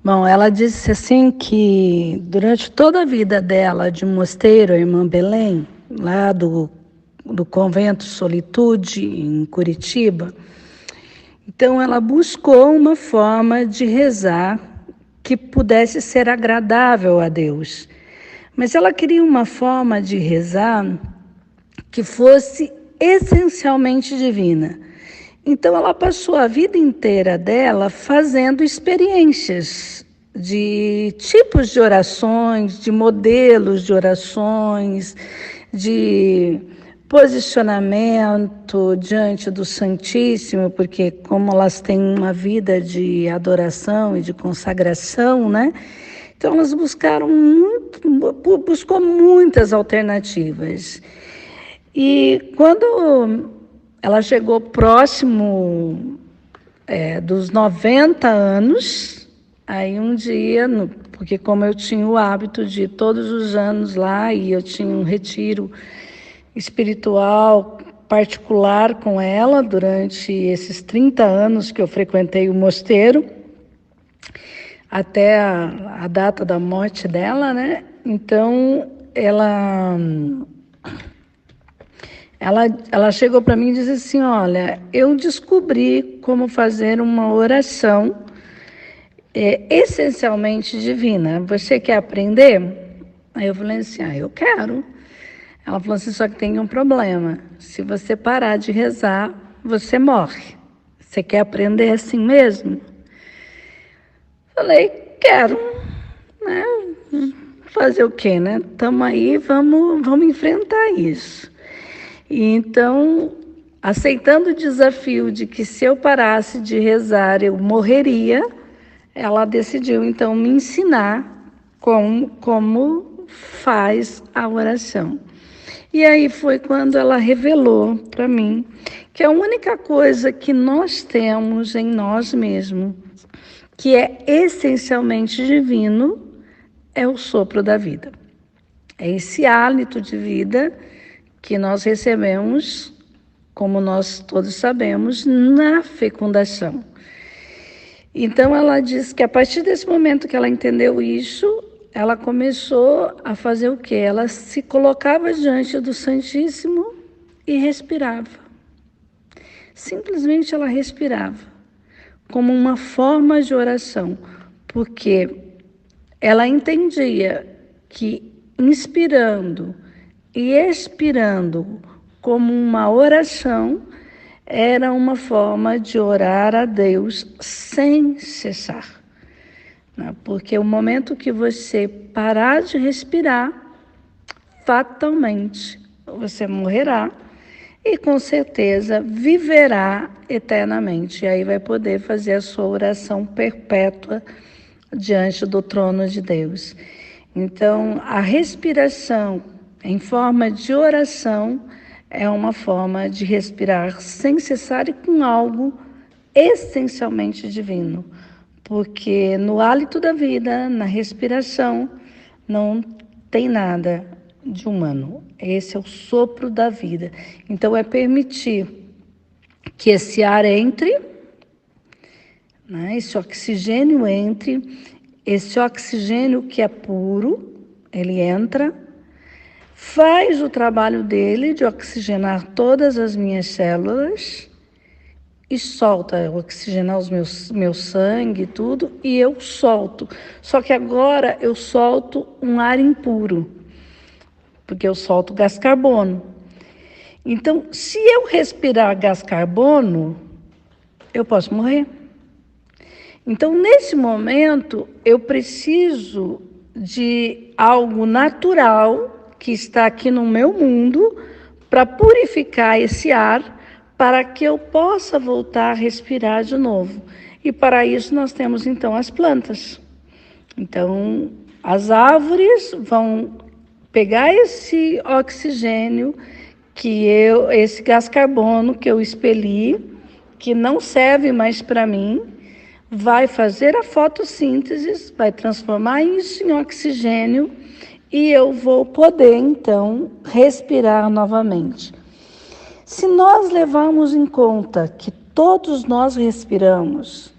Bom, ela disse assim que durante toda a vida dela de mosteiro, a irmã Belém, lá do convento Solitude, em Curitiba, então ela buscou uma forma de rezar que pudesse ser agradável a Deus. Mas ela queria uma forma de rezar que fosse essencialmente divina. Então ela passou a vida inteira dela fazendo experiências de tipos de orações, de modelos de orações, de posicionamento diante do Santíssimo, porque como elas têm uma vida de adoração e de consagração, né? Então elas buscou muitas alternativas. E quando ela chegou próximo dos 90 anos, aí um dia, porque como eu tinha o hábito de ir todos os anos lá, e eu tinha um retiro espiritual particular com ela durante esses 30 anos que eu frequentei o mosteiro, até a data da morte dela, né? Então, ela chegou para mim e disse assim, olha, eu descobri como fazer uma oração essencialmente divina. Você quer aprender? Aí eu falei assim, eu quero. Ela falou assim, só que tem um problema. Se você parar de rezar, você morre. Você quer aprender assim mesmo? Falei, quero, né? Fazer o quê, né? Estamos aí, vamos enfrentar isso. E então, aceitando o desafio de que se eu parasse de rezar, eu morreria, ela decidiu, então, me ensinar como faz a oração. E aí foi quando ela revelou para mim que a única coisa que nós temos em nós mesmos, que é essencialmente divino, é o sopro da vida. É esse hálito de vida que nós recebemos, como nós todos sabemos, na fecundação. Então ela diz que a partir desse momento que ela entendeu isso, ela começou a fazer o quê? Ela se colocava diante do Santíssimo e respirava. Simplesmente ela respirava, como uma forma de oração, porque ela entendia que inspirando e expirando como uma oração era uma forma de orar a Deus sem cessar. Porque o momento que você parar de respirar, fatalmente você morrerá e com certeza viverá eternamente. E aí vai poder fazer a sua oração perpétua diante do trono de Deus. Então, a respiração em forma de oração é uma forma de respirar sem cessar e com algo essencialmente divino, porque no hálito da vida, na respiração, não tem nada de humano. Esse é o sopro da vida. Então, é permitir que esse ar entre, né, esse oxigênio entre, esse oxigênio que é puro, ele entra, faz o trabalho dele de oxigenar todas as minhas células e solta, oxigenar meu sangue e tudo, e eu solto. Só que agora eu solto um ar impuro, porque eu solto gás carbono. Então, se eu respirar gás carbono, eu posso morrer. Então, nesse momento, eu preciso de algo natural que está aqui no meu mundo para purificar esse ar, para que eu possa voltar a respirar de novo. E para isso nós temos então as plantas. Então, as árvores vão pegar esse oxigênio esse gás carbono que eu expeli, que não serve mais para mim, vai fazer a fotossíntese, vai transformar isso em oxigênio e eu vou poder, então, respirar novamente. Se nós levarmos em conta que todos nós respiramos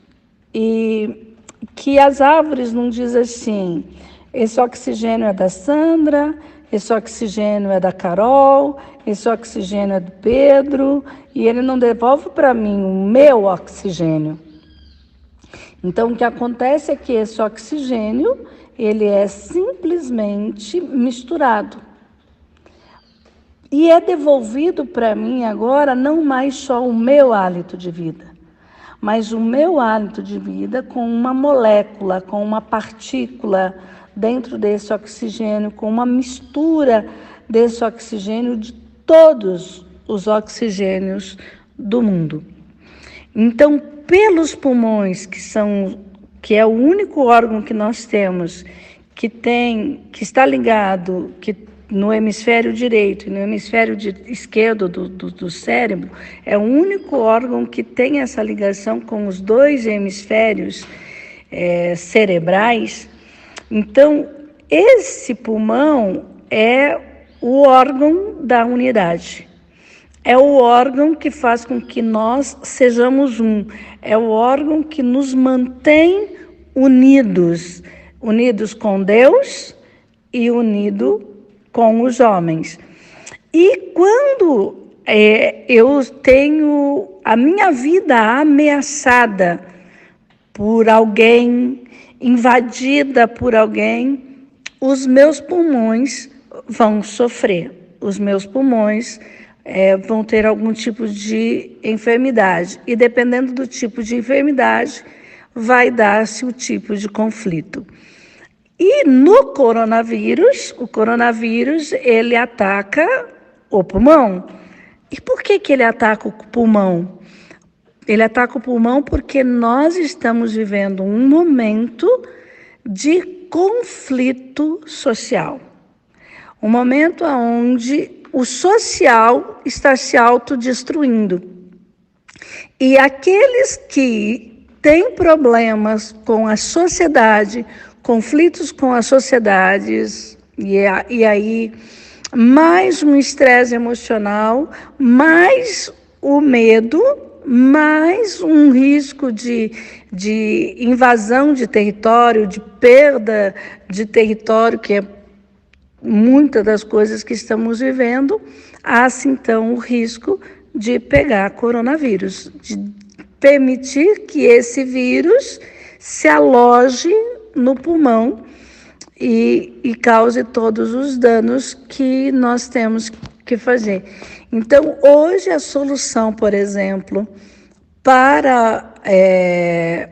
e que as árvores não dizem assim, esse oxigênio é da Sandra, esse oxigênio é da Carol, esse oxigênio é do Pedro, e ele não devolve para mim o meu oxigênio. Então, o que acontece é que esse oxigênio, ele é simplesmente misturado. E é devolvido para mim agora não mais só o meu hálito de vida, mas o meu hálito de vida com uma molécula, com uma partícula dentro desse oxigênio, com uma mistura desse oxigênio de todos os oxigênios do mundo. Então, pelos pulmões, que é o único órgão que nós temos que está ligado, no hemisfério direito e no hemisfério esquerdo do cérebro, é o único órgão que tem essa ligação com os dois hemisférios cerebrais. Então, esse pulmão é o órgão da unidade. É o órgão que faz com que nós sejamos um. É o órgão que nos mantém unidos com Deus e unidos com os homens. E quando eu tenho a minha vida ameaçada por alguém, invadida por alguém, os meus pulmões vão sofrer. Os meus pulmões vão ter algum tipo de enfermidade. E dependendo do tipo de enfermidade, vai dar-se o tipo de conflito. E no coronavírus, o coronavírus, ele ataca o pulmão. E por que ele ataca o pulmão? Ele ataca o pulmão porque nós estamos vivendo um momento de conflito social. Um momento onde o social está se autodestruindo. E aqueles que têm problemas com a sociedade, conflitos com as sociedades, e aí mais um estresse emocional, mais o medo, mais um risco de invasão de território, de perda de território, que é muitas das coisas que estamos vivendo, há-se então o risco de pegar coronavírus, de permitir que esse vírus se aloje no pulmão e cause todos os danos que nós temos que fazer. Então, hoje a solução, por exemplo, para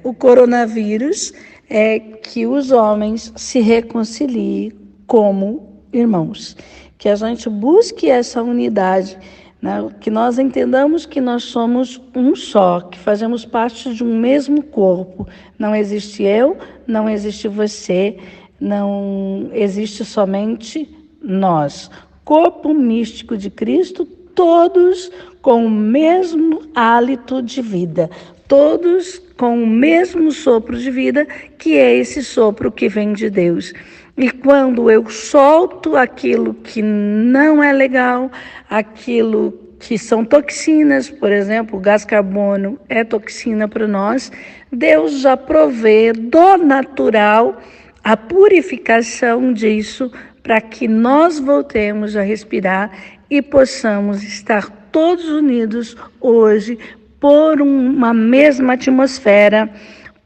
o coronavírus é que os homens se reconciliem como irmãos, que a gente busque essa unidade, né? Que nós entendamos que nós somos um só, que fazemos parte de um mesmo corpo. Não existe eu, não existe você, não existe somente nós. Corpo místico de Cristo, todos com o mesmo hálito de vida, todos com o mesmo sopro de vida, que é esse sopro que vem de Deus. E quando eu solto aquilo que não é legal, aquilo que são toxinas, por exemplo, o gás carbono é toxina para nós, Deus já provê do natural a purificação disso para que nós voltemos a respirar e possamos estar todos unidos hoje por uma mesma atmosfera,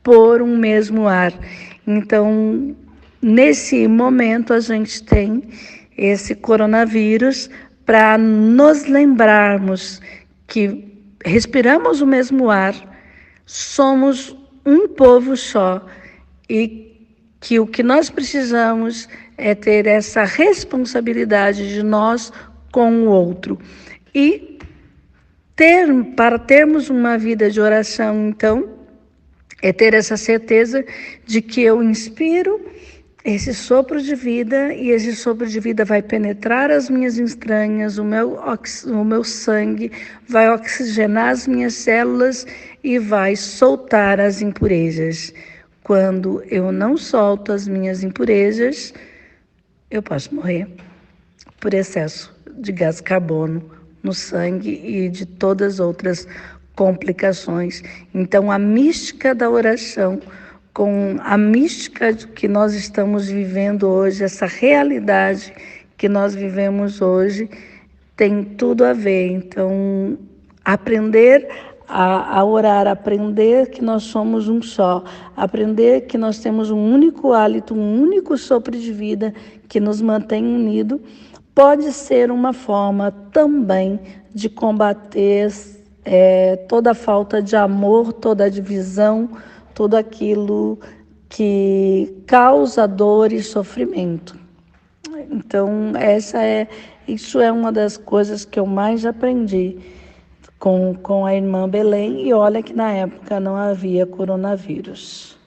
por um mesmo ar. Então, nesse momento, a gente tem esse coronavírus para nos lembrarmos que respiramos o mesmo ar, somos um povo só e que o que nós precisamos é ter essa responsabilidade de nós com o outro. E para termos uma vida de oração, então, é ter essa certeza de que eu inspiro esse sopro de vida, e esse sopro de vida vai penetrar as minhas entranhas, o meu sangue, vai oxigenar as minhas células e vai soltar as impurezas. Quando eu não solto as minhas impurezas, eu posso morrer por excesso de gás carbono no sangue e de todas as outras complicações. Então, a mística da oração com a mística que nós estamos vivendo hoje, essa realidade que nós vivemos hoje, tem tudo a ver. Então, aprender a orar, aprender que nós somos um só, aprender que nós temos um único hálito, um único sopro de vida que nos mantém unidos, pode ser uma forma também de combater toda a falta de amor, toda a divisão, tudo aquilo que causa dor e sofrimento. Então, isso é uma das coisas que eu mais aprendi com a irmã Belém, e olha que na época não havia coronavírus.